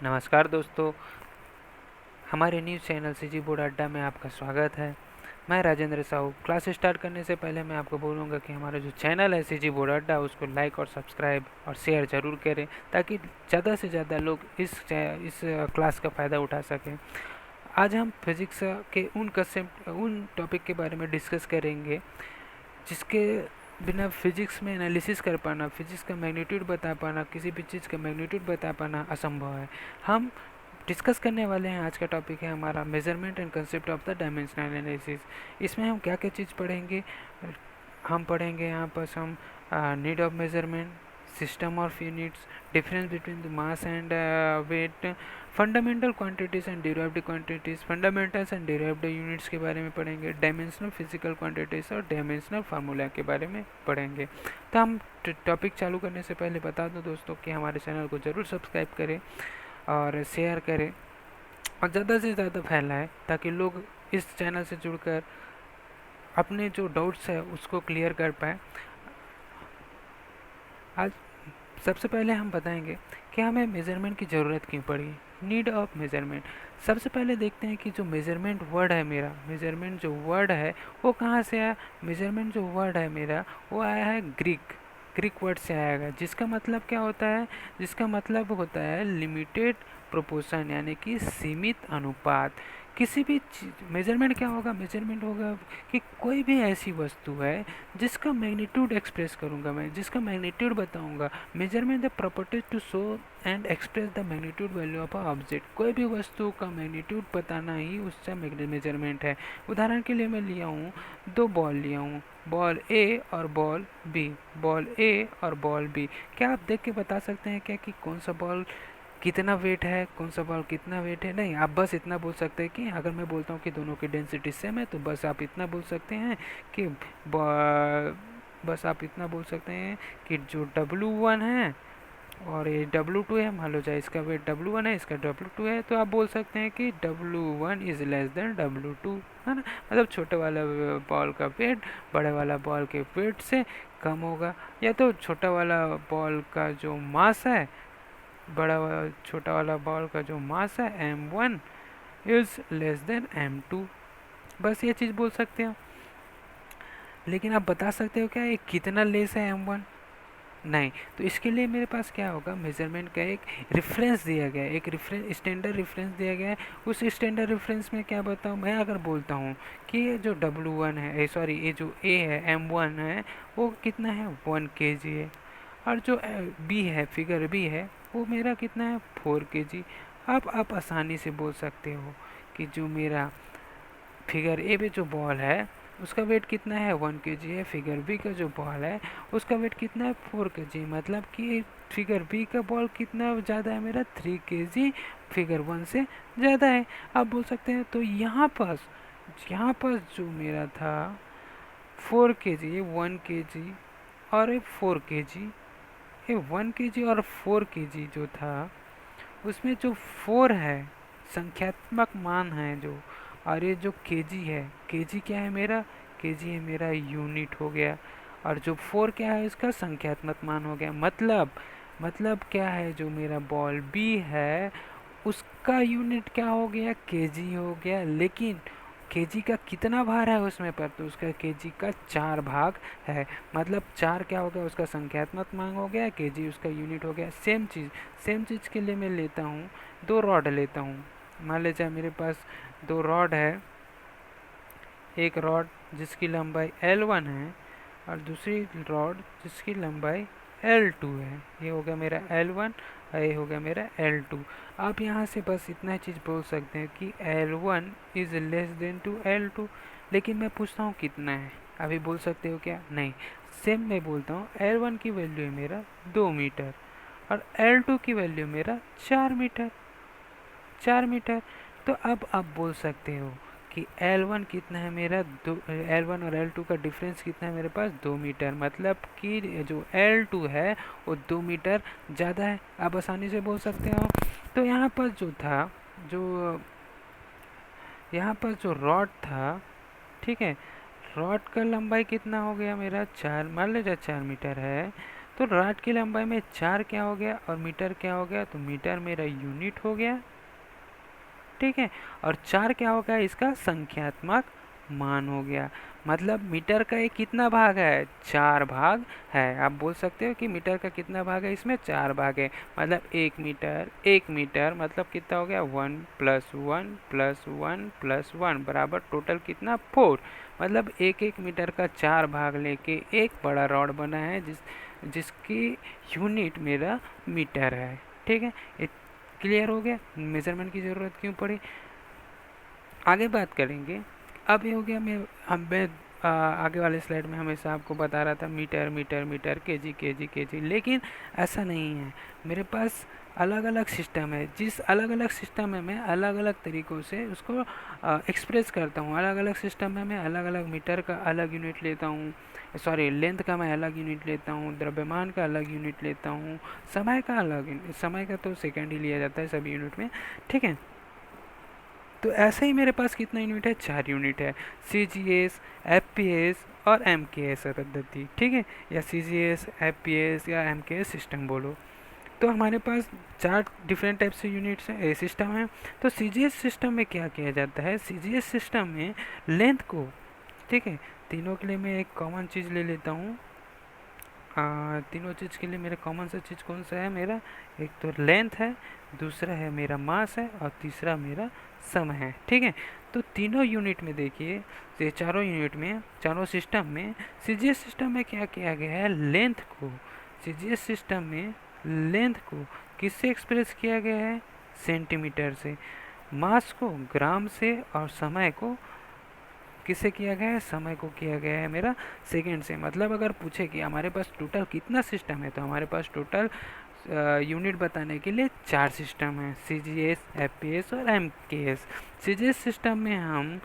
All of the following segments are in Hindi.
नमस्कार दोस्तों, हमारे न्यूज़ चैनल सीजी बोर्ड अड्डा में आपका स्वागत है। मैं राजेंद्र साहू। क्लास स्टार्ट करने से पहले मैं आपको बोलूँगा कि हमारा जो चैनल है सीजी बोर्ड अड्डा, उसको लाइक और सब्सक्राइब और शेयर ज़रूर करें ताकि ज़्यादा से ज़्यादा लोग इस क्लास का फ़ायदा उठा सकें। आज हम फिज़िक्स के उन टॉपिक के बारे में डिस्कस करेंगे जिसके बिना फिजिक्स में एनालिसिस कर पाना, फिजिक्स का मैग्नीट्यूड बता पाना, किसी भी चीज़ का मैग्नीट्यूड बता पाना असंभव है। हम डिस्कस करने वाले हैं। आज का टॉपिक है हमारा measurement and concept of the dimensional analysis. इसमें हम क्या क्या चीज़ पढ़ेंगे? हम पढ़ेंगे यहाँ पर हम need of measurement, system of units, difference between the mass and weight, fundamental quantities and derived quantities, fundamentals and derived units के बारे में पढ़ेंगे, डायमेंशनल फिजिकल क्वांटिटीज़ और डायमेंशनल फार्मूला के बारे में पढ़ेंगे। तो हम टॉपिक चालू करने से पहले बता दूं दोस्तों कि हमारे चैनल को ज़रूर सब्सक्राइब करें और शेयर करें और ज़्यादा से ज़्यादा फैलाएं ताकि लोग इस चैनल से जुड़कर अपने जो डाउट्स है उसको क्लियर कर पाएँ। आज सबसे पहले हम बताएंगे कि हमें मेज़रमेंट की ज़रूरत क्यों पड़ी, नीड ऑफ मेज़रमेंट। सबसे पहले देखते हैं कि जो मेज़रमेंट वर्ड है मेरा, मेज़रमेंट जो वर्ड है वो कहाँ से आया। मेज़रमेंट जो वर्ड है मेरा वो आया है ग्रीक वर्ड से आएगा, जिसका मतलब क्या होता है, जिसका मतलब होता है लिमिटेड प्रोपोर्शन, यानी कि सीमित अनुपात। किसी भी मेजरमेंट क्या होगा, मेजरमेंट होगा कि कोई भी ऐसी वस्तु है जिसका मैग्नीट्यूड एक्सप्रेस करूंगा मैं, जिसका मैग्नीट्यूड बताऊंगा। Measurement the properties to show and express the magnitude value of a object. कोई भी वस्तु का मैग्नीट्यूड बताना ही उसका मेजरमेंट है। उदाहरण के लिए मैं लिया हूँ, दो बॉल लिया हूँ, बॉल ए और बॉल बी, बॉल ए और बॉल बी। क्या आप देख के बता सकते हैं क्या कि कौन सा बॉल कितना वेट है, कौन सा बॉल कितना वेट है? नहीं, आप बस इतना बोल सकते हैं कि अगर मैं बोलता हूँ कि दोनों की डेंसिटी सेम है तो बस आप इतना बोल सकते हैं कि बस आप इतना बोल सकते हैं कि जो W1 है और ये W2 है, मान लो चाहे इसका वेट W1 है, इसका W2 है, तो आप बोल सकते हैं कि W1 is less than W2, है ना। मतलब छोटे वाला बॉल का वेट बड़े वाला बॉल के वेट से कम होगा, या तो छोटा वाला बॉल का जो मास है, छोटा वाला बॉल का जो मास है M1 is less than M2। बस ये चीज़ बोल सकते हो। लेकिन आप बता सकते हो क्या ये कितना लेस है M1? नहीं। तो इसके लिए मेरे पास क्या होगा, मेजरमेंट का एक रेफरेंस दिया गया है, एक रेफरेंस, स्टैंडर्ड रेफरेंस दिया गया है। उस स्टैंडर्ड रेफरेंस में क्या बताऊँ मैं, अगर बोलता हूँ कि ये जो W1 है, सॉरी ये जो A है, M1 है, वो कितना है 1 kg है, और जो B है, फिगर B है, वो मेरा कितना है 4 kg। अब आप आसानी से बोल सकते हो कि जो मेरा फिगर ए पे जो बॉल है उसका वेट कितना है 1 kg है, फिगर बी का जो बॉल है उसका वेट कितना है 4 kg। मतलब कि फिगर बी का बॉल कितना ज़्यादा है मेरा 3 kg फिगर 1 से ज़्यादा है। आप बोल सकते हैं। तो यहाँ पर जो मेरा था 4 kg, 1 kg और 4 kg, ये 1 kg और 4 kg जो था उसमें जो 4 है संख्यात्मक मान है जो, और ये जो केजी है, केजी क्या है मेरा, केजी है मेरा यूनिट हो गया, और जो 4 क्या है इसका संख्यात्मक मान हो गया। मतलब क्या है, जो मेरा बॉल बी है उसका यूनिट क्या हो गया, केजी हो गया। लेकिन केजी का कितना भार है उसमें पर, तो उसका केजी का 4 भाग है। मतलब 4 क्या हो गया, उसका संख्यात्मक मान हो गया, केजी उसका यूनिट हो गया। सेम चीज़ के लिए मैं लेता हूँ, दो रॉड लेता हूँ। मान लीजिए मेरे पास दो रॉड है, एक रॉड जिसकी लंबाई L1 है और दूसरी रॉड जिसकी लंबाई L2 है। ये हो गया मेरा L1 और ये हो गया मेरा L2। आप यहाँ से बस इतना चीज़ बोल सकते हैं कि L1 is less than to L2। लेकिन मैं पूछता हूँ कितना है, अभी बोल सकते हो क्या? नहीं। सेम मैं बोलता हूँ L1 की वैल्यू है मेरा 2 मीटर और L2 की वैल्यू मेरा 4 मीटर। तो अब आप बोल सकते हो कि L1 कितना है मेरा, L1 और L2 का डिफरेंस कितना है मेरे पास 2 मीटर। मतलब कि जो L2 है वो 2 मीटर ज़्यादा है। आप आसानी से बोल सकते हो। तो यहाँ पर जो रॉड था, ठीक है, रॉड का लंबाई कितना हो गया मेरा 4, मान लीजिए 4 मीटर है, तो रॉड की लंबाई में 4 क्या हो गया और मीटर क्या हो गया, तो मीटर मेरा यूनिट हो गया, ठीक है। और 4 क्या हो गया, इसका संख्यात्मक मान हो गया। मतलब मीटर का ये कितना भाग है, 4 भाग है। आप बोल सकते हो कि मीटर का कितना भाग है, इसमें 4 भाग है। मतलब 1 मीटर मतलब कितना हो गया, 1+1+1+1 बराबर टोटल कितना, 4। मतलब एक एक मीटर का 4 भाग लेके एक बड़ा रॉड बना है जिसकी यूनिट मेरा मीटर है, ठीक है। क्लियर हो गया मेजरमेंट की ज़रूरत क्यों पड़ी। आगे बात करेंगे। अब ये हो गया, मैं आगे वाले स्लाइड में हमेशा आपको बता रहा था metre metre metre, KG KG KG, लेकिन ऐसा नहीं है। मेरे पास अलग अलग सिस्टम है, जिस अलग अलग सिस्टम में मैं अलग अलग तरीक़ों से उसको एक्सप्रेस करता हूँ। अलग अलग सिस्टम में मैं अलग अलग मीटर का अलग यूनिट लेता हूँ, सॉरी लेंथ का मैं अलग यूनिट लेता हूँ, द्रव्यमान का अलग यूनिट लेता हूँ, समय का अलग, समय का तो सेकेंड ही लिया जाता है सभी यूनिट में, ठीक है। तो ऐसे ही मेरे पास कितना यूनिट है, 4 यूनिट है, C G S, F P S और एम के एस पद्धति, ठीक है। या C G S, F P S या एम के एस सिस्टम बोलो। तो हमारे पास 4 डिफरेंट टाइप से यूनिट्स हैं, सिस्टम है। तो सी जी एस सिस्टम में क्या किया जाता है, सी जी एस सिस्टम में लेंथ को, ठीक है, तीनों के लिए मैं एक कॉमन चीज़ ले लेता हूँ। तीनों चीज़ के लिए मेरा कॉमन सा चीज़ कौन सा है, मेरा एक तो लेंथ है, दूसरा है मेरा मास है और तीसरा मेरा समय है, ठीक है। तो तीनों यूनिट में देखिए, ये चारों यूनिट में, चारों सिस्टम में, सीजीएस सिस्टम में क्या किया गया है, लेंथ को, सीजीएस सिस्टम में लेंथ को किससे एक्सप्रेस किया गया है, सेंटीमीटर से, मास को ग्राम से और समय को किससे किया गया है, समय को किया गया है मेरा सेकेंड से। मतलब अगर पूछे कि हमारे पास टोटल कितना सिस्टम है, तो हमारे पास टोटल यूनिट बताने के लिए 4 सिस्टम है, C G S, F P S और M K S. C G S system में हम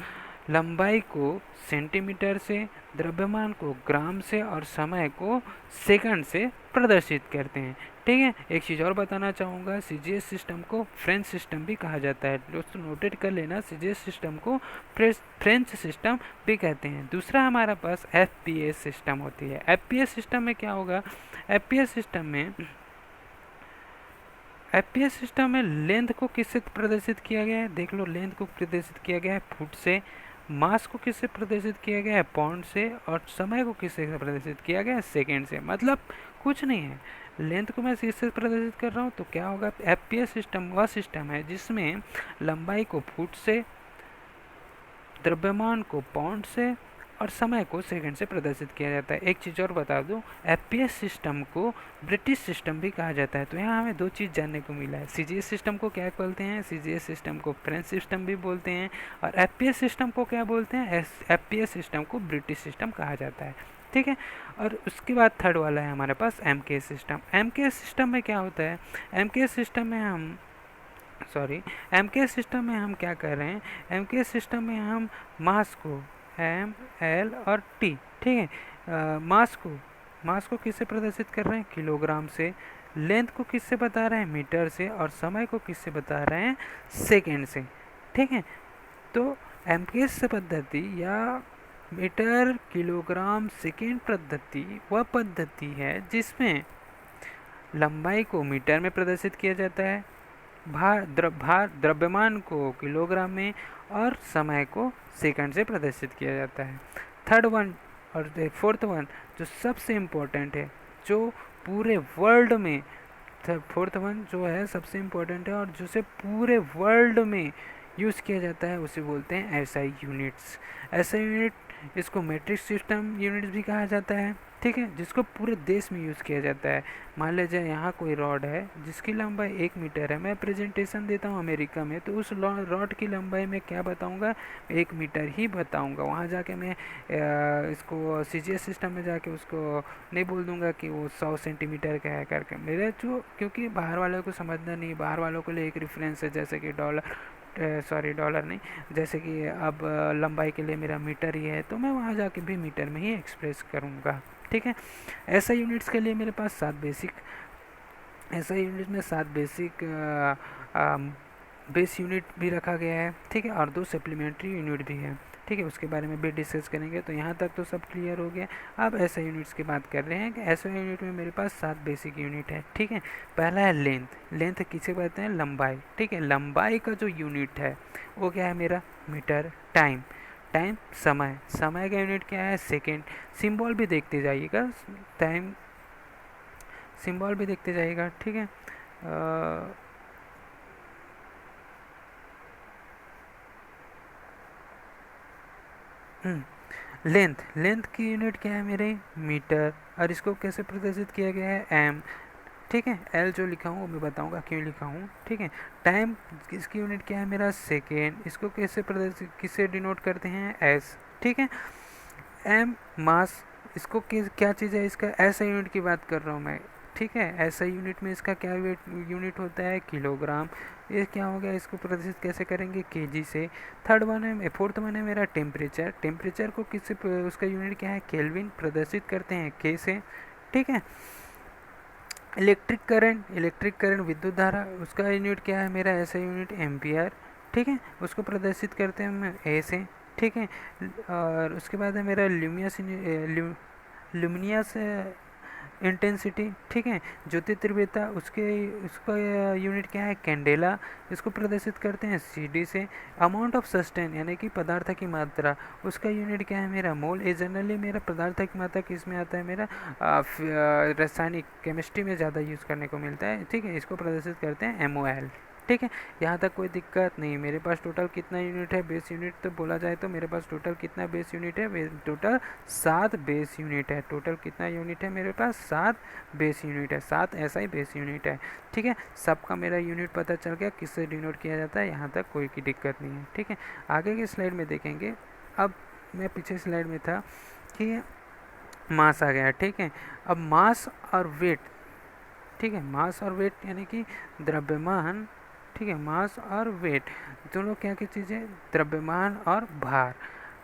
लंबाई को सेंटीमीटर से, द्रव्यमान को ग्राम से और समय को सेकंड से प्रदर्शित करते हैं, ठीक है। एक चीज़ और बताना चाहूँगा, सी जी एस सिस्टम को फ्रेंच सिस्टम भी कहा जाता है। दोस्तों नोटेड कर लेना, सी जी एस सिस्टम को फ्रेंच सिस्टम भी कहते हैं। दूसरा हमारा पास एफ पी एस सिस्टम होती है। एफ पी एस सिस्टम में क्या होगा, एफ पी एस सिस्टम में, एफपीएस सिस्टम में लेंथ को किससे प्रदर्शित किया गया है, देख लो, लेंथ को प्रदर्शित किया गया है फुट से, मास को किससे प्रदर्शित किया गया है, पाउंड से, और समय को किससे प्रदर्शित किया गया है, सेकेंड से। मतलब कुछ नहीं है, लेंथ को मैं किससे प्रदर्शित कर रहा हूँ, तो क्या होगा, एफपीएस सिस्टम वह सिस्टम है जिसमें लंबाई को फुट से, द्रव्यमान को पाउंड से और समय को सेकंड से प्रदर्शित किया जाता है। एक चीज़ और बता दूं, एफपीएस सिस्टम को ब्रिटिश सिस्टम भी कहा जाता है। तो यहाँ हमें 2 चीज़ जानने को मिला है, सीजीएस सिस्टम को क्या बोलते हैं, सीजीएस सिस्टम को फ्रेंच सिस्टम भी बोलते हैं, और एफपीएस सिस्टम को क्या बोलते हैं, एफपीएस सिस्टम को ब्रिटिश सिस्टम कहा जाता है, ठीक है। और उसके बाद थर्ड वाला है हमारे पास एमकेएस सिस्टम। एमकेएस सिस्टम में क्या होता है, एमकेएस सिस्टम में हम, सॉरी, एमकेएस सिस्टम में हम क्या कर रहे हैं, एमकेएस सिस्टम में हम मास को, एम, एल और टी, ठीक है, मास को किससे प्रदर्शित कर रहे हैं, किलोग्राम से, लेंथ को किससे बता रहे हैं, मीटर से, और समय को किससे बता रहे हैं, सेकेंड से, ठीक है। तो एमकेएस पद्धति या मीटर किलोग्राम सेकेंड पद्धति वह पद्धति है जिसमें लंबाई को मीटर में प्रदर्शित किया जाता है, द्रव्यमान को किलोग्राम में और समय को सेकंड से प्रदर्शित किया जाता है। थर्ड वन और फोर्थ वन जो सबसे इम्पोर्टेंट है, जो पूरे वर्ल्ड में, फोर्थ वन जो है सबसे इम्पोर्टेंट है और जिसे पूरे वर्ल्ड में यूज़ किया जाता है, उसे बोलते हैं एसआई यूनिट्स। एसआई यूनिट, इसको मैट्रिक सिस्टम यूनिट्स भी कहा जाता है, ठीक है, जिसको पूरे देश में यूज़ किया जाता है। मान लीजिए यहाँ कोई रॉड है जिसकी लंबाई 1 मीटर है, मैं प्रेजेंटेशन देता हूँ अमेरिका में, तो उस रॉड की लंबाई मैं क्या बताऊँगा, 1 मीटर ही बताऊँगा। वहाँ जाके मैं इसको सीजीएस सिस्टम में जाके उसको नहीं बोल दूँगा कि वो 100 सेंटीमीटर का है करके, मेरे जो, क्योंकि बाहर वालों को समझना नहीं, बाहर वालों के लिए एक रेफरेंस है, जैसे कि डॉलर नहीं, जैसे कि अब लंबाई के लिए मेरा मीटर ही है, तो मैं वहाँ जाके भी मीटर में ही एक्सप्रेस करूँगा, ठीक है। ऐसा यूनिट्स के लिए मेरे पास 7 बेसिक, ऐसा यूनिट में 7 बेसिक बेस यूनिट भी रखा गया है, ठीक है, और 2 सप्लीमेंट्री यूनिट भी है, ठीक है, उसके बारे में भी डिस्कस करेंगे। तो यहाँ तक तो सब क्लियर हो गया। अब ऐसा यूनिट्स की बात कर रहे हैं कि ऐसा यूनिट में मेरे पास 7 बेसिक यूनिट है, ठीक है। पहला है लेंथ। लेंथ किसे कहते हैं? लंबाई, ठीक है। लंबाई का जो यूनिट है वो क्या है मेरा? मीटर। टाइम, टाइम समय, समय का यूनिट क्या है? सेकेंड। सिंबल भी देखते जाइएगा, टाइम सिंबल भी देखते जाइएगा, ठीक है। लेंथ, लेंथ की यूनिट क्या है मेरे? मीटर। और इसको कैसे प्रदर्शित किया गया है? एम, ठीक है। एल जो लिखा हूँ वो मैं बताऊंगा क्यों लिखा हूँ, ठीक है। टाइम, इसकी यूनिट क्या है मेरा? सेकेंड। इसको कैसे प्रदर्शित, किससे डिनोट करते हैं? एस, ठीक है। एम, मास, इसको क्या चीज़ है? इसका ऐसा यूनिट की बात कर रहा हूँ मैं, ठीक है। ऐसा यूनिट में इसका क्या वेट यूनिट होता है? किलोग्राम। ये क्या हो गया? इसको प्रदर्शित कैसे करेंगे? केजी से। थर्ड वन है, फोर्थ वन है मेरा टेम्परेचर। टेम्परेचर को किससे, उसका यूनिट क्या है? केल्विन। प्रदर्शित करते हैं के से, ठीक है। इलेक्ट्रिक करंट, इलेक्ट्रिक करंट विद्युत धारा, उसका यूनिट क्या है मेरा? ऐसा यूनिट एम्पियर, ठीक है। उसको प्रदर्शित करते हैं हम ए से, ठीक है। और उसके बाद है मेरा ल्यूमिनियस इंटेंसिटी, ठीक है। ज्योति तीव्रता, उसका यूनिट क्या है? कैंडेला। इसको प्रदर्शित करते हैं सी डी से। अमाउंट ऑफ सस्टेन यानी कि पदार्थ की मात्रा, उसका यूनिट क्या है मेरा? मोल। ये जनरली मेरा पदार्थ की मात्रा किस में आता है मेरा? रासायनिक केमिस्ट्री में ज़्यादा यूज़ करने को मिलता है, ठीक है। इसको प्रदर्शित करते हैं एम ओ एल, ठीक है। यहाँ तक कोई दिक्कत नहीं। मेरे पास टोटल कितना यूनिट है? बेस यूनिट तो बोला जाए तो मेरे पास टोटल कितना बेस यूनिट है? टोटल 7 बेस यूनिट है। टोटल कितना यूनिट है मेरे पास? 7 बेस यूनिट है, 7 ऐसा ही बेस यूनिट है, ठीक है। सबका मेरा यूनिट पता चल गया किससे डिनोट किया जाता है, यहाँ तक कोई की दिक्कत नहीं है, ठीक है। आगे की स्लाइड में देखेंगे। अब मैं पीछे स्लाइड में था कि मास आ गया, ठीक है। अब मास और वेट, ठीक है। मास और वेट यानी कि द्रव्यमान, ठीक है। मास और वेट दोनों क्या क्या चीज़ें? द्रव्यमान और भार।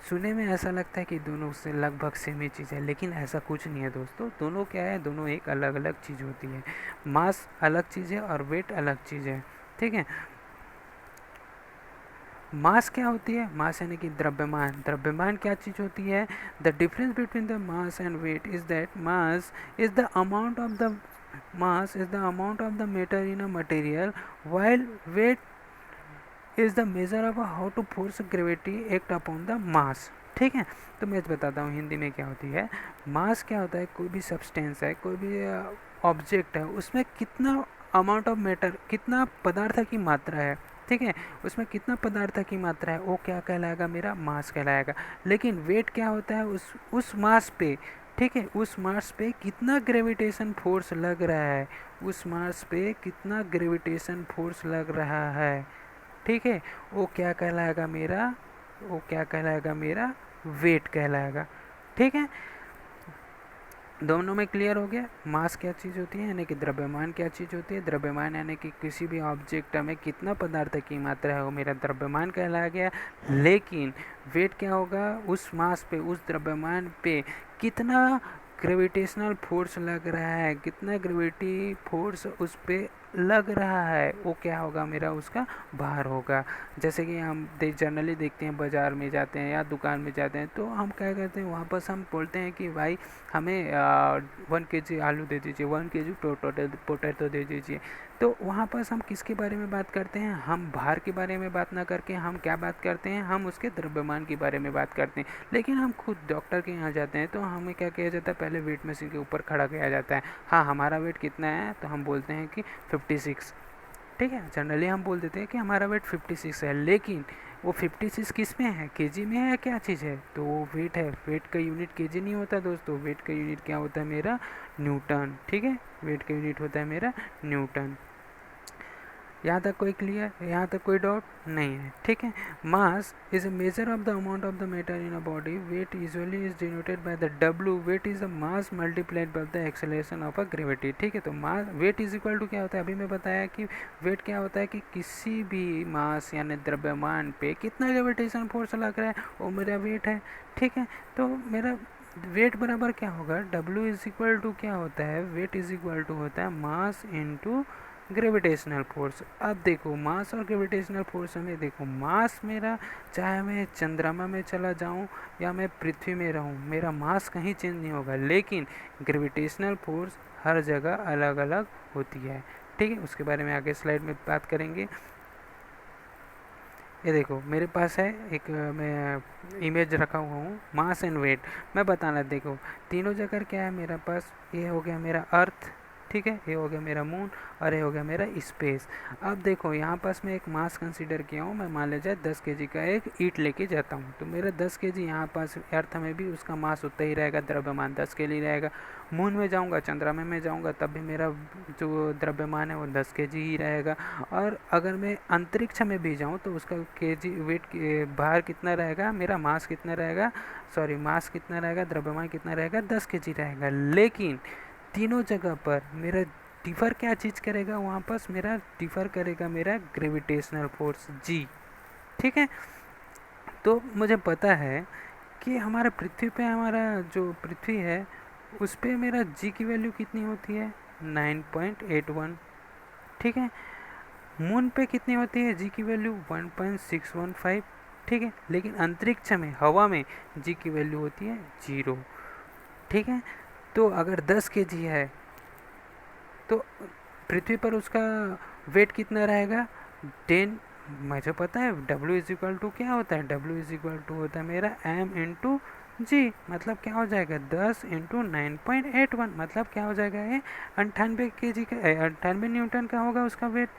सुनने में ऐसा लगता है कि दोनों से लगभग सेम ही चीज़ है, लेकिन ऐसा कुछ नहीं है दोस्तों। दोनों क्या है? दोनों एक अलग अलग चीज़ होती है। मास अलग चीज़ है और वेट अलग चीज़ है, ठीक है। मास क्या होती है? मास यानी कि द्रव्यमान। द्रव्यमान क्या चीज़ होती है? The difference between the mass and weight is that mass is the amount of the mass is the amount of the matter in a material, while weight is the measure of how to force gravity act upon the mass, ठीक है। तो मैं बताता हूँ हिंदी में क्या होती है। मास क्या होता है? कोई भी सब्सटेंस है, कोई भी ऑब्जेक्ट है, उसमें कितना अमाउंट ऑफ मैटर, कितना पदार्थ की मात्रा है, ठीक है। उसमें कितना पदार्थ की मात्रा है वो क्या कहलाएगा मेरा? मास कहलाएगा। लेकिन वेट क्या होता है? उस मास पे, ठीक है, उस मास पे कितना ग्रेविटेशन फोर्स लग रहा है, उस मास पे कितना ग्रेविटेशन फोर्स लग रहा है, ठीक है। वो क्या कहलाएगा मेरा? वो क्या कहलाएगा मेरा? वेट कहलाएगा, ठीक है। दोनों में क्लियर हो गया। मास क्या चीज़ होती है यानी कि द्रव्यमान क्या चीज़ होती है? द्रव्यमान यानी कि किसी भी ऑब्जेक्ट में कितना पदार्थ की मात्रा है वो मेरा द्रव्यमान कहलाया गया। लेकिन वेट क्या होगा? उस मास पे, उस द्रव्यमान पे कितना ग्रेविटेशनल फोर्स लग रहा है, कितना ग्रेविटी फोर्स उस पे लग रहा है, वो क्या होगा मेरा? उसका भार होगा। जैसे कि हम जनरली देखते हैं, बाज़ार में जाते हैं या दुकान में जाते हैं तो हम क्या करते हैं? वहाँ पर हम बोलते हैं कि भाई हमें 1 kg आलू दे दीजिए, 1 kg पोटैटो दे दीजिए। तो वहाँ पर हम किसके बारे में बात करते हैं? हम भार के बारे में बात ना करके हम क्या बात करते हैं? हम उसके द्रव्यमान के बारे में बात करते हैं। लेकिन हम खुद डॉक्टर के यहाँ जाते हैं तो हमें क्या किया जाता है? पहले वेट मशीन के ऊपर खड़ा किया जाता है। हाँ, हमारा वेट कितना है? तो हम बोलते हैं कि 56, ठीक है। जनरली हम बोल देते हैं कि हमारा वेट 56 है, लेकिन वो 56 किस में है? केजी में है या क्या चीज़ है? तो वो वेट है। वेट का यूनिट केजी नहीं होता दोस्तों, वेट का यूनिट क्या होता है मेरा? न्यूटन, ठीक है। वेट का यूनिट होता है मेरा न्यूटन। यहाँ तक कोई क्लियर? यहाँ तक कोई डाउट नहीं है, ठीक है। Mass is a measure of the amount of the matter in a body. Weight usually is denoted by the W. Weight is the mass multiplied by the acceleration of a gravity, ठीक है। तो mass, weight is equal to क्या होता है? अभी मैं बताया कि वेट क्या होता है कि किसी भी मास यानी द्रव्यमान पे कितना ग्रेविटेशन फोर्स लग रहा है वो मेरा वेट है, ठीक है। तो मेरा वेट बराबर क्या होगा? डब्ल्यू इज इक्वल टू क्या होता है? वेट इज इक्वल टू होता है मास इंटू ग्रेविटेशनल फोर्स। अब देखो मास और ग्रेविटेशनल फोर्स में, देखो मास मेरा, चाहे मैं चंद्रमा में चला जाऊं या मैं पृथ्वी में रहूं, मेरा मास कहीं चेंज नहीं होगा, लेकिन ग्रेविटेशनल फोर्स हर जगह अलग अलग होती है। ठीक है, उसके बारे में आगे स्लाइड में बात करेंगे। ये देखो मेरे पास है एक मैं इमेज रखा हुआ हूँ, मास एंड वेट। मैं बताना, देखो तीनों जगह क्या है मेरे पास, ये हो गया मेरा अर्थ, ठीक है, ये हो गया मेरा मून, और ये हो गया मेरा स्पेस। अब देखो यहाँ पास मैं एक मास कंसीडर किया हूँ, मैं मान लीजिए 10 केजी का एक ईंट लेके जाता हूँ, तो मेरा 10 केजी यहाँ पास अर्थ में भी उसका मास उतना ही रहेगा, द्रव्यमान 10 केजी रहेगा। मून में जाऊँगा, चंद्रमा में जाऊँगा, तब भी मेरा जो द्रव्यमान है वो 10 केजी ही रहेगा। और अगर मैं अंतरिक्ष में भी जाऊँ तो उसका केजी वेट बाहर कितना रहेगा, मेरा मास कितना रहेगा, सॉरी मास कितना रहेगा, द्रव्यमान कितना रहेगा, 10 केजी रहेगा। लेकिन तीनों जगह पर मेरा डिफ़र क्या चीज़ करेगा, वहाँ पर मेरा डिफ़र करेगा मेरा ग्रेविटेशनल फोर्स जी। ठीक है, तो मुझे पता है कि हमारा पृथ्वी पे, हमारा जो पृथ्वी है उस पर मेरा जी की वैल्यू कितनी होती है, 9.81। ठीक है, मून पे कितनी होती है जी की वैल्यू, 1.615। ठीक है, लेकिन अंतरिक्ष में, हवा में जी की वैल्यू होती है 0। ठीक है, तो अगर 10 केजी है तो पृथ्वी पर उसका वेट कितना रहेगा, 10। मुझे पता है W इज इक्वल टू क्या होता है, W इज इक्वल टू होता है मेरा M इंटू जी। मतलब क्या हो जाएगा, 10 इंटू 9.81, मतलब क्या हो जाएगा, ये 98 केजी का, 98 न्यूटन का होगा उसका वेट।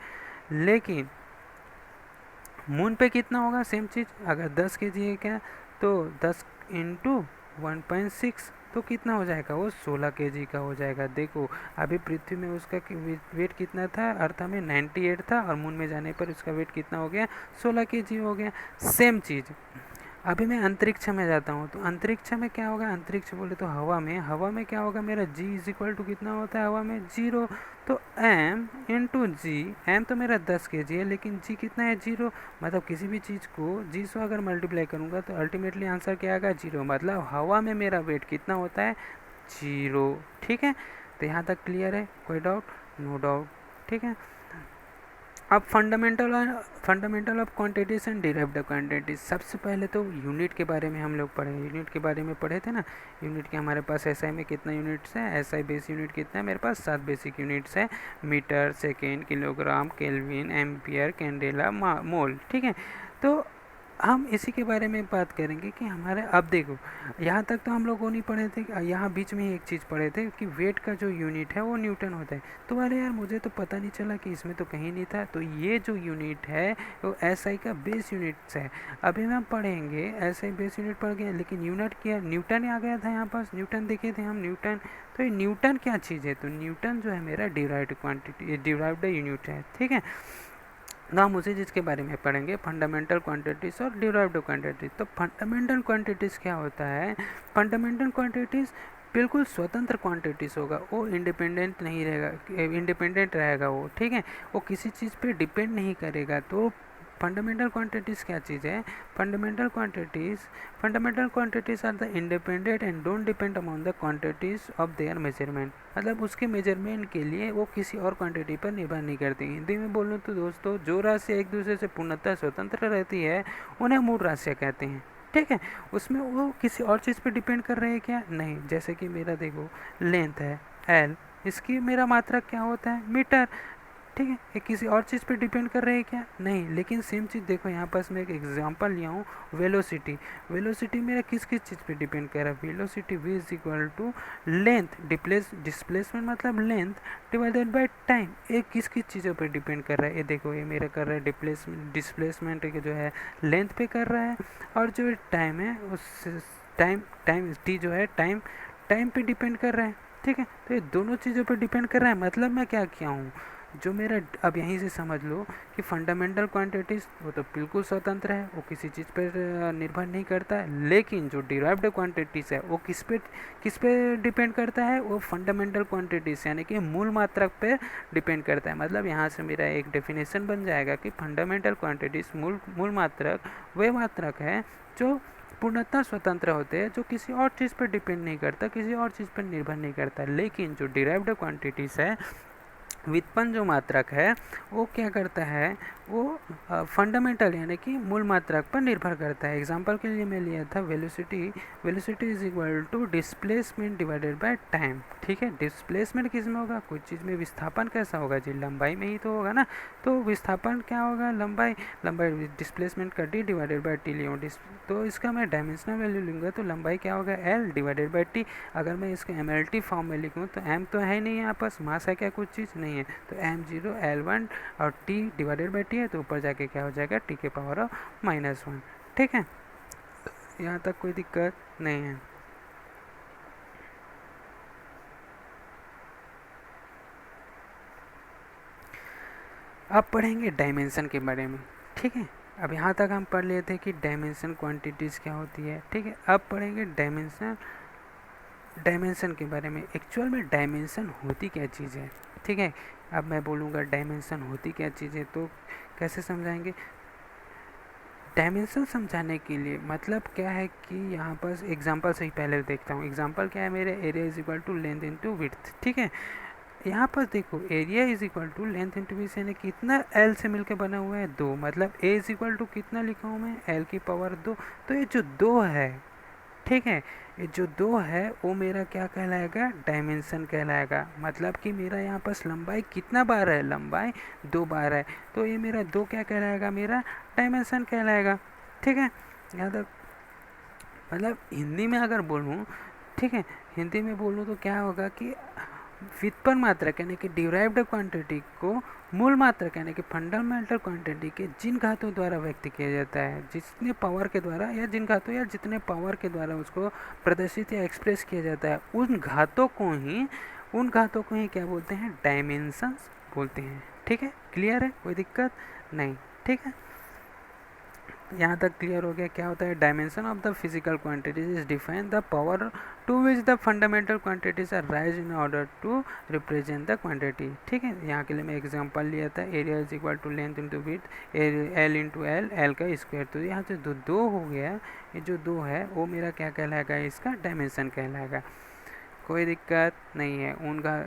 लेकिन मून पे कितना होगा, सेम चीज़, अगर 10 केजी है क्या, तो 10 इंटू 1.6, तो कितना हो जाएगा, वो 16 केजी का हो जाएगा। देखो अभी पृथ्वी में उसका वेट कितना था, अर्थ में 98 था, और मून में जाने पर उसका वेट कितना हो गया, 16 केजी हो गया। सेम चीज़ अभी मैं अंतरिक्ष में जाता हूँ, तो अंतरिक्ष में क्या होगा, अंतरिक्ष बोले तो हवा में क्या होगा मेरा, जी इज इक्वल टू कितना होता है हवा में, 0। तो एम इंटू जी, एम तो मेरा 10 केजी है, लेकिन जी कितना है, 0। मतलब किसी भी चीज़ को जी से अगर मल्टीप्लाई करूँगा तो अल्टीमेटली आंसर क्या आएगा, 0। मतलब हवा में मेरा वेट कितना होता है, 0। ठीक है, तो यहाँ तक क्लियर है, कोई डाउट, नो डाउट। ठीक है, अब fundamental of quantities and derived quantities. सबसे पहले तो यूनिट के बारे में हम लोग पढ़े, यूनिट के बारे में पढ़े थे ना। यूनिट के हमारे पास एसआई में कितना यूनिट्स है, एसआई बेस यूनिट कितना है, मेरे पास 7 बेसिक यूनिट्स है, metre, second, kilogram, kelvin, ampere, candela, mole. ठीक है, तो हम इसी के बारे में बात करेंगे कि हमारे, अब देखो यहाँ तक तो हम लोगों नहीं पढ़े थे, यहाँ बीच में ही एक चीज़ पढ़े थे कि वेट का जो यूनिट है वो न्यूटन होता है। तो अरे यार मुझे तो पता नहीं चला कि इसमें तो कहीं नहीं था। तो ये जो यूनिट है वो एसआई का बेस यूनिट्स है। अभी हम पढ़ेंगे एसआई बेस यूनिट पढ़ गए, लेकिन यूनिट क्या, न्यूटन आ गया था यहाँ पास, न्यूटन देखे थे हम, न्यूटन। तो ये न्यूटन क्या चीज़ है, तो न्यूटन जो है मेरा डिराइव्ड क्वांटिटी, डिराइव्ड यूनिट है। ठीक है, ना हम उसी चीज़ के बारे में पढ़ेंगे, फंडामेंटल क्वांटिटीज़ और डिराइव्ड क्वांटिटीज़। तो फंडामेंटल क्वांटिटीज़ क्या होता है, फंडामेंटल क्वांटिटीज़ बिल्कुल स्वतंत्र क्वांटिटीज़ होगा, वो इंडिपेंडेंट नहीं रहेगा, इंडिपेंडेंट रहेगा वो। ठीक है, वो किसी चीज़ पे डिपेंड नहीं करेगा। तो फंडामेंटल क्वांटिटीज़ क्या चीज़ है, fundamental quantities are the independent and don't depend upon the quantities of their measurement. मतलब उसके मेजरमेंट के लिए वो किसी और क्वांटिटी पर निर्भर नहीं करती। हिंदी में बोलूँ तो दोस्तों, जो राशि एक दूसरे से पूर्णतः स्वतंत्र रहती है उन्हें मूल राशियाँ कहते हैं। ठीक है, उसमें वो किसी और चीज़ पर डिपेंड कर रहे हैं क्या, नहीं। जैसे कि मेरा देखो लेंथ है एल, इसकी मेरा मात्रक क्या होता है, मीटर। ठीक है, ये किसी और चीज़ पे डिपेंड कर रहे हैं क्या, नहीं। लेकिन सेम चीज़ देखो यहाँ पास मैं एक एग्जांपल लिया हूँ, वेलोसिटी। वेलोसिटी मेरा किस किस चीज़ पे डिपेंड कर रहा है, velocity v is equal to length, displacement मतलब लेंथ डिवाइडेड बाय टाइम। ये किस किस चीज़ों पे डिपेंड कर रहा है, ये देखो ये मेरा कर रहा है डिस्प्लेसमेंट जो है लेंथ पे कर रहा है, और जो टाइम है उस टाइम टी जो है टाइम पे डिपेंड कर रहा है। ठीक है, तो ये दोनों चीज़ों पे डिपेंड कर रहा है। मतलब मैं क्या किया हूँ, जो मेरा, अब यहीं से समझ लो कि फंडामेंटल क्वांटिटीज़ वो तो बिल्कुल स्वतंत्र है, वो किसी चीज़ पर निर्भर नहीं करता है। लेकिन जो डिराइव्ड क्वांटिटीज़ है वो किस पे डिपेंड करता है, वो फंडामेंटल क्वांटिटीज़ यानी कि मूल मात्रक पे डिपेंड करता है। मतलब यहाँ से मेरा एक डेफिनेशन बन जाएगा कि फंडामेंटल क्वांटिटीज़ मूल मात्रक वे मात्रक है जो पूर्णतः स्वतंत्र होते हैं, जो किसी और चीज़ पर डिपेंड नहीं करता, किसी और चीज़ पर निर्भर नहीं करता। लेकिन जो डिराइव्ड क्वांटिटीज़ है व्युत्पन्न जो मात्रक है वो क्या करता है, वो फंडामेंटल यानी कि मूल मात्रक पर निर्भर करता है। एग्जांपल के लिए मैं लिया था velocity. Velocity is equal to displacement divided by time. ठीक है, डिस्प्लेसमेंट किस में होगा, कोई चीज़ में विस्थापन कैसा होगा जी, लंबाई में ही तो होगा ना। तो विस्थापन क्या होगा, लंबाई, लंबाई डिस्प्लेसमेंट का डी डिवाइडेड बाय टी लियो। तो इसका मैं डायमेंशनल वैल्यू लूँगा तो लंबाई क्या होगा, एल डिवाइडेड बाय टी। अगर मैं इसको एम एल टी फॉर्म में लिखूँ तो एम तो है नहीं, यहाँ पास मास है क्या, कुछ चीज़ नहीं है, तो एम जीरो एल वन और टी डिवाइडेड बाई टी है, तो ऊपर जाके क्या हो जाएगा, टी के पावर ऑफ -1। ठीक है, यहाँ तक कोई दिक्कत नहीं है। अब पढ़ेंगे डायमेंशन के बारे में। ठीक है, अब यहाँ तक हम पढ़ लिए थे कि डायमेंशन क्वांटिटीज़ क्या होती है। ठीक है, अब पढ़ेंगे डायमेंशन के बारे में। एक्चुअल में डायमेंशन होती क्या चीज़ है। ठीक है, अब मैं बोलूँगा डायमेंशन होती क्या चीज़ है, तो कैसे समझाएंगे। डायमेंशन समझाने के लिए मतलब क्या है कि यहाँ पर एग्जांपल से ही पहले देखता हूँ। एग्जांपल क्या है, मेरे area is equal to length into width. ठीक है, यहाँ पर देखो area is equal to length into width, यानी कितना एल से मिलकर बना हुआ है, 2। मतलब ए इज इक्वल टू कितना लिखा हूँ मैं, एल की पावर 2। तो ये जो 2 है, ठीक है, ये जो 2 है वो मेरा क्या कहलाएगा, डायमेंशन कहलाएगा। मतलब कि मेरा यहाँ पर लंबाई कितना बार है, लंबाई 2 बार है, तो ये मेरा 2 क्या कहलाएगा, मेरा डायमेंशन कहलाएगा। ठीक है, यहाँ तक मतलब हिंदी में अगर बोलूँ, ठीक है, हिंदी में बोलूँ तो क्या होगा कि व्युत्पन्न मात्रक यानी कि डिराइव्ड क्वांटिटी को मूल मात्रक यानी कि फंडामेंटल क्वांटिटी के जिन घातों द्वारा व्यक्त किया जाता है, जितने पावर के द्वारा या जिन घातों या जितने पावर के द्वारा उसको प्रदर्शित या एक्सप्रेस किया जाता है, उन घातों को ही क्या बोलते हैं, डायमेंशंस बोलते हैं। ठीक है, क्लियर है, कोई दिक्कत नहीं। ठीक है, यहाँ तक क्लियर हो गया क्या होता है। Dimension of the physical quantities is define the power to which the fundamental quantities are raise in order to represent the quantity. ठीक है, यहाँ के लिए मैं एग्जांपल लिया था, area is equal to length into width, L into L, L का स्क्वायर। तो यहाँ से दो हो गया, ये जो 2 है वो मेरा क्या कहलाएगा, इसका डायमेंशन कहलाएगा। कोई दिक्कत नहीं है उनका।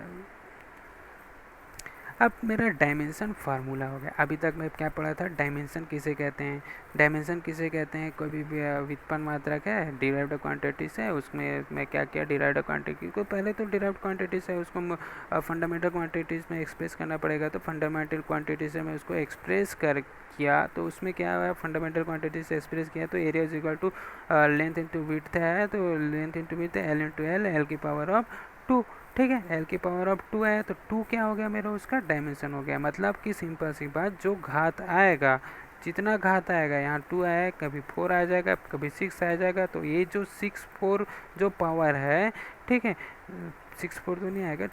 अब मेरा डायमेंशन फार्मूला हो गया। अभी तक मैं क्या पढ़ा था, डायमेंशन किसे कहते हैं, डायमेंशन किसे कहते हैं, कोई भी व्युत्पन्न मात्रक है डिराइव्ड क्वांटिटीज है, उसमें मैं क्या किया, डिराइव्ड क्वांटिटी को पहले तो डिराइव्ड क्वांटिटीज है उसको फंडामेंटल क्वांटिटीज़ में एक्सप्रेस करना पड़ेगा, तो फंडामेंटल क्वांटिटीज से मैं उसको एक्सप्रेस कर किया, तो उसमें क्या हुआ, फंडामेंटल क्वांटिटी से एक्सप्रेस किया, तो area is equal to length into width है, तो length into width L into L, L की पावर ऑफ 2। ठीक है, एल की पावर ऑफ 2 है, तो 2 क्या हो गया मेरा, उसका डायमेंशन हो गया। मतलब कि सिंपल सी बात, जो घात आएगा, जितना घात आएगा, यहाँ 2 आया, कभी 4 आ जाएगा, कभी 6 आ जाएगा, तो ये जो 6 4 जो पावर है, ठीक है, 6 4 तो नहीं आएगा,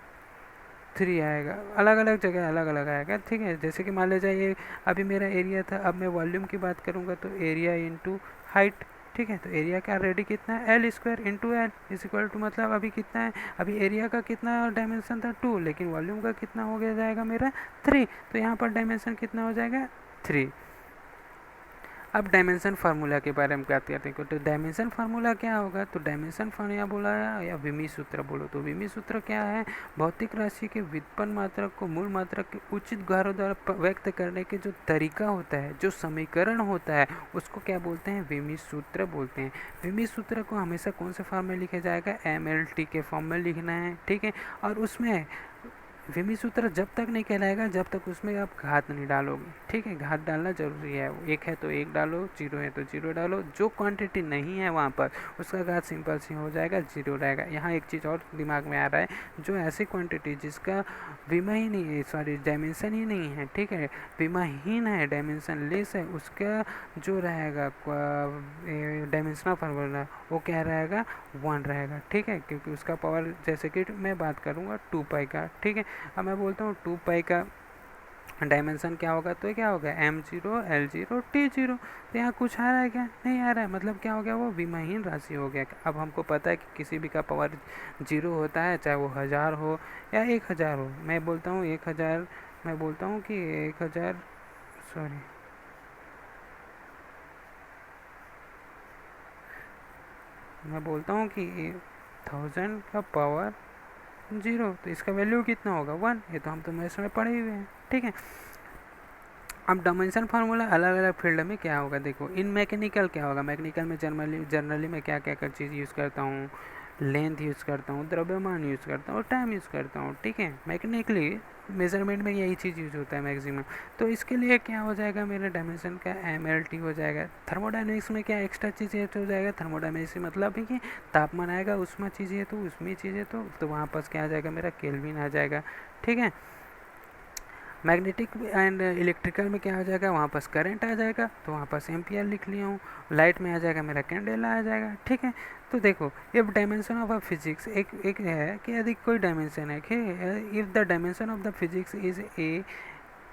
3 आएगा, अलग अलग जगह अलग अलग आएगा। ठीक है, जैसे कि मान लीजिए ये अभी मेरा एरिया था, अब मैं वॉल्यूम की बात करूँगा तो एरिया इंटू हाइट। ठीक है, तो एरिया का ऑलरेडी कितना है, L square into L is equal to, मतलब अभी कितना है, अभी एरिया का कितना डायमेंशन था 2, लेकिन वॉल्यूम का कितना हो गया जाएगा मेरा 3, तो यहाँ पर डायमेंशन कितना हो जाएगा 3। अब डायमेंशन फार्मूला के बारे में बात करते हैं, तो डायमेंशन फार्मूला क्या होगा, तो डायमेंशन फार्मूला बोला या विमी सूत्र बोलो, तो विमी सूत्र क्या है, भौतिक राशि के व्युत्पन्न मात्रक को मूल मात्रक के उचित घरों द्वारा व्यक्त करने के जो तरीका होता है, जो समीकरण होता है, उसको क्या बोलते हैं, विमी सूत्र बोलते हैं। विमी सूत्र को हमेशा कौन से फॉर्म में लिखा जाएगा, MLT के फॉर्म में लिखना है। ठीक है, और उसमें विमी सूत्र जब तक नहीं कहलाएगा जब तक उसमें आप घात नहीं डालोगे। ठीक है, घात डालना जरूरी है, 1 है तो 1 डालो, 0 है तो 0 डालो, जो क्वांटिटी नहीं है वहाँ पर उसका घात सिंपल सी हो जाएगा, 0 रहेगा। यहाँ एक चीज़ और दिमाग में आ रहा है, जो ऐसी क्वांटिटी जिसका विमा ही नहीं है, सॉरी डायमेंशन ही नहीं है, ठीक है, विमाहीन है, डायमेंशन लेस है, उसका जो रहेगा डायमेंशनल फार्मूला वो क्या रहेगा, 1 रहेगा। ठीक है, क्योंकि उसका पावर, जैसे कि मैं बात करूँगा 2 पाई का। ठीक है, अब मैं बोलता हूँ 2 पाई का डायमेंशन क्या होगा, तो क्या होगा, m0 l0 t0। तो यहाँ कुछ आ रहा है क्या, नहीं आ रहा है, मतलब क्या हो गया, वो विमाहीन राशि हो गया। अब हमको पता है कि किसी भी का पावर 0 होता है, चाहे वो 1000 हो या 1000 हो। मैं बोलता हूँ 1000, मैं बोलता हूँ कि 1000, सॉरी, मैं बोलता हूँ कि 1000 का पावर 0, तो इसका वैल्यू कितना होगा 1। ये तो हम तो मैथ्स में पढ़े हुए हैं, ठीक है। अब डायमेंशन फार्मूला अलग अलग फील्ड में क्या होगा, देखो इन मैकेनिकल क्या होगा, मैकेनिकल में जनरली मैं क्या क्या चीज़ यूज़ करता हूँ, लेंथ यूज़ करता हूँ, द्रव्यमान यूज़ करता हूँ, टाइम यूज़ करता हूँ, ठीक है। मैकेनिकली मेजरमेंट में यही चीज़ यूज़ होता है मैक्सिमम। तो इसके लिए क्या हो जाएगा, मेरे डायमेंशन का MLT हो जाएगा। थर्मोडायनेमिक्स में क्या एक्स्ट्रा चीज़ है तो हो जाएगा, थर्मोडायनेमिक्स मतलब है कि तापमान आएगा, उसमें चीज़ें तो उसमें चीज़ें तो वहाँ पास क्या आ जाएगा, मेरा केल्विन आ जाएगा, ठीक है। मैग्नेटिक एंड इलेक्ट्रिकल में क्या हो जाएगा, वहाँ पास करंट आ जाएगा, तो वहाँ पास एम्पियर लिख लिया हूँ। लाइट में आ जाएगा मेरा कैंडेला आ जाएगा, ठीक है। तो देखो if dimension of a physics एक है कि यदि कोई डायमेंशन है कि if the dimension of the physics is A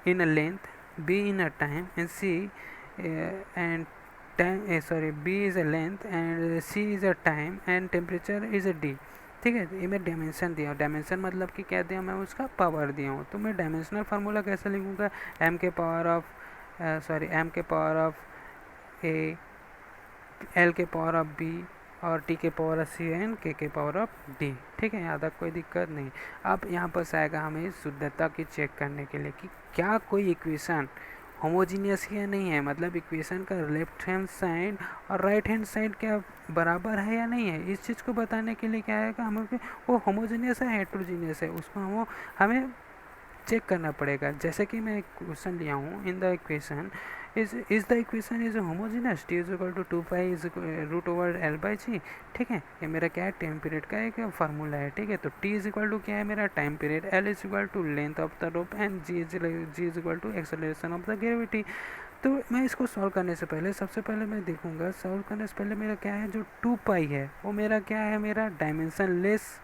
in a length, B in a time and C and time sorry B is a length and C is a time and temperature is a D, ठीक है। ये मैं डायमेंशन दिया हूँ, डायमेंशन मतलब कि क्या दिया मैं, उसका पावर दिया हूँ। तो मैं डायमेंशनल फार्मूला कैसे लिखूँगा, एम के पावर ऑफ ए, एल के पावर ऑफ बी और टी के पावर ऑफ सी एंड के पावर ऑफ डी, ठीक है। यहाँ तक कोई दिक्कत नहीं। अब यहाँ पर आएगा हमें शुद्धता की चेक करने के लिए कि क्या कोई इक्वेशन होमोजीनियस है या नहीं है, मतलब इक्वेशन का लेफ्ट हैंड साइड और राइट हैंड साइड क्या बराबर है या नहीं है। इस चीज़ को बताने के लिए क्या है कि हमें वो होमोजीनियस है हेट्रोजीनियस है, उसको हमें चेक करना पड़ेगा। जैसे कि मैं एक क्वेश्चन लिया हूँ, in the equation is the equation is homogeneous, T is equal to 2 pi is root over L by G, ठीक है। ये मेरा क्या है, टाइम पीरियड का एक फार्मूला है, ठीक है। तो टी इज इक्वल टू क्या है मेरा time period, L is equal to length of the rope and G is equal to acceleration of the gravity. तो मैं इसको सॉल्व करने से पहले सबसे पहले मैं देखूंगा, सॉल्व करने से पहले मेरा क्या है, जो 2 पाई है वो मेरा क्या है, मेरा डायमेंशन लेस,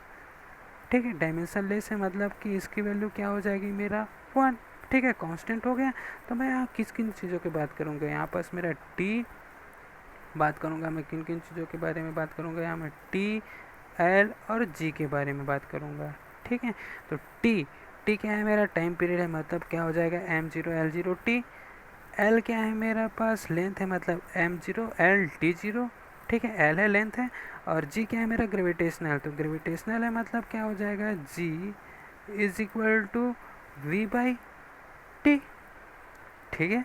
ठीक है। डायमेंशन लेस है मतलब कि इसकी वैल्यू क्या हो जाएगी, मेरा 1, ठीक है, कांस्टेंट हो गया। तो मैं यहाँ किस किन चीज़ों की बात करूँगा, यहाँ पास मेरा टी बात करूँगा, मैं किन किन चीज़ों के बारे में बात करूँगा, यहाँ मैं टी, एल और जी के बारे में बात करूँगा, ठीक है। तो टी टी क्या है, मेरा टाइम पीरियड है, मतलब क्या हो जाएगा M0L0T। एल क्या है, मेरा पास लेंथ है, मतलब M0L T0, ठीक है, एल है लेंथ है। और जी क्या है, मेरा ग्रेविटेशनल, तो ग्रेविटेशनल है मतलब क्या हो जाएगा, G is equal to V by T, ठीक है।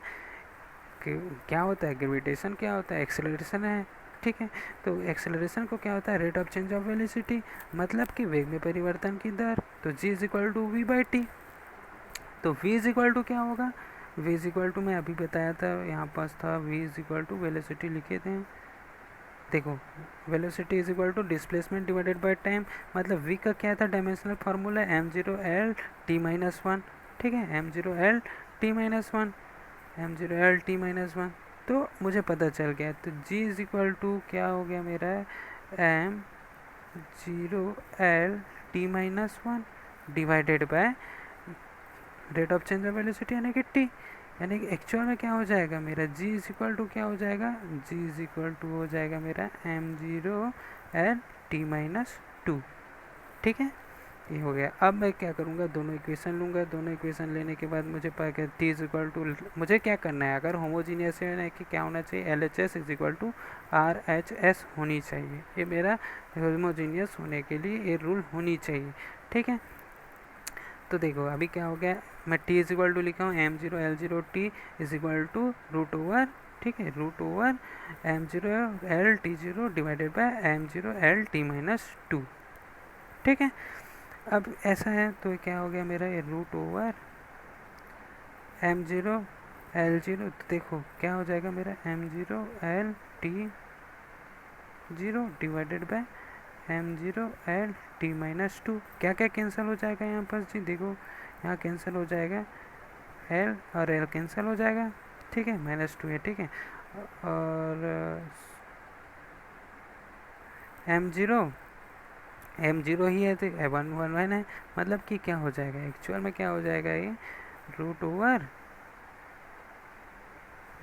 क्या होता है ग्रेविटेशन, क्या होता है एक्सेलरेशन है, ठीक है। तो एक्सेलरेशन को क्या होता है, rate of change of velocity, मतलब कि वेग में परिवर्तन की दर। तो G is equal to V by T. तो V इज इक्वल टू क्या होगा, V इज इक्वल टू मैं अभी बताया था, यहाँ पास था V is equal to velocity लिखे थे, देखो velocity is equal to displacement divided by time, मतलब V का क्या था डायमेंशनल फार्मूला M0L T-1, ठीक है, M0L T-1, M0L T-1। तो मुझे पता चल गया, तो G इज इक्वल टू क्या हो गया मेरा, M0L T-1 divided by rate of change of velocity यानी कि टी, यानी कि एक्चुअल में क्या हो जाएगा मेरा, जी इज इक्वल टू क्या हो जाएगा, जी इज इक्वल टू हो जाएगा मेरा M0L T-2, ठीक है। ये हो गया। अब मैं क्या करूँगा, दोनों इक्वेशन लूँगा, दोनों इक्वेशन लेने के बाद मुझे पता टी इज इक्वल टू, मुझे क्या करना है, अगर होमोजीनियस है कि क्या होना चाहिए, LHS is equal to RHS होनी चाहिए। ये मेरा होमोजीनियस होने के लिए ये रूल होनी चाहिए, ठीक है। तो देखो अभी क्या हो गया, मैं टी इज इक्वल टू लिखा हूँ M0L0T is equal to root over, ठीक है, root over M0L T0 divided by M0L T-2, ठीक है। अब ऐसा है तो क्या हो गया मेरा, ये रूट ओवर M0L0, तो देखो क्या हो जाएगा मेरा M0L T0 divided by M0L T-2। क्या क्या कैंसिल हो जाएगा यहाँ पर जी, देखो यहाँ कैंसिल हो जाएगा, L और L कैंसिल हो जाएगा, ठीक है, -2 है, ठीक है। और M0 ही है तो 1 है, मतलब कि क्या हो जाएगा एक्चुअल में, क्या हो जाएगा ये root over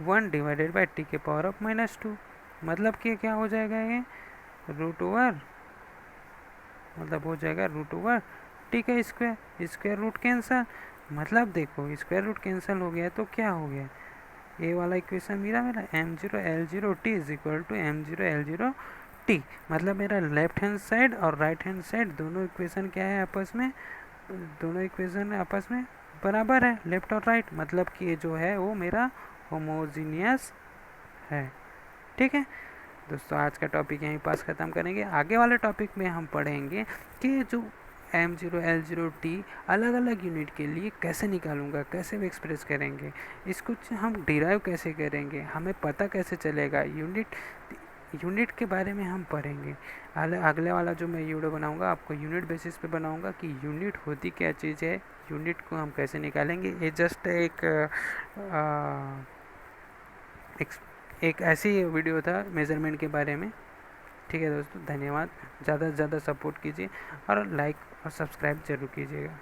1 divided by T के पावर ऑफ -2, मतलब कि क्या हो जाएगा ये रूट ओवर, मतलब हो जाएगा रूट ओवर टी का स्क्वायर, स्क्वायर रूट कैंसल, मतलब देखो स्क्वायर रूट कैंसिल हो गया तो क्या हो गया, ये वाला इक्वेशन मेरा M0L0T is equal to M0L0T, T, मतलब मेरा लेफ्ट हैंड साइड और राइट हैंड साइड दोनों इक्वेशन क्या है आपस में, दोनों इक्वेशन आपस में बराबर है, लेफ्ट और राइट, मतलब कि ये जो है वो मेरा होमोजीनियस है। ठीक है दोस्तों, आज का टॉपिक यहीं पास ख़त्म करेंगे। आगे वाले टॉपिक में हम पढ़ेंगे कि जो M0 L0 T अलग अलग यूनिट के लिए कैसे निकालूंगा, कैसे भी एक्सप्रेस करेंगे, इसको हम डिराइव कैसे करेंगे, हमें पता कैसे चलेगा, यूनिट के बारे में हम पढ़ेंगे। अगले वाला जो मैं वीडियो बनाऊंगा आपको यूनिट बेसिस पे बनाऊंगा कि यूनिट होती क्या चीज़ है, यूनिट को हम कैसे निकालेंगे। ये जस्ट एक ऐसी वीडियो था मेज़रमेंट के बारे में। ठीक है दोस्तों, धन्यवाद। ज़्यादा से ज़्यादा सपोर्ट कीजिए और लाइक और सब्सक्राइब ज़रूर कीजिएगा।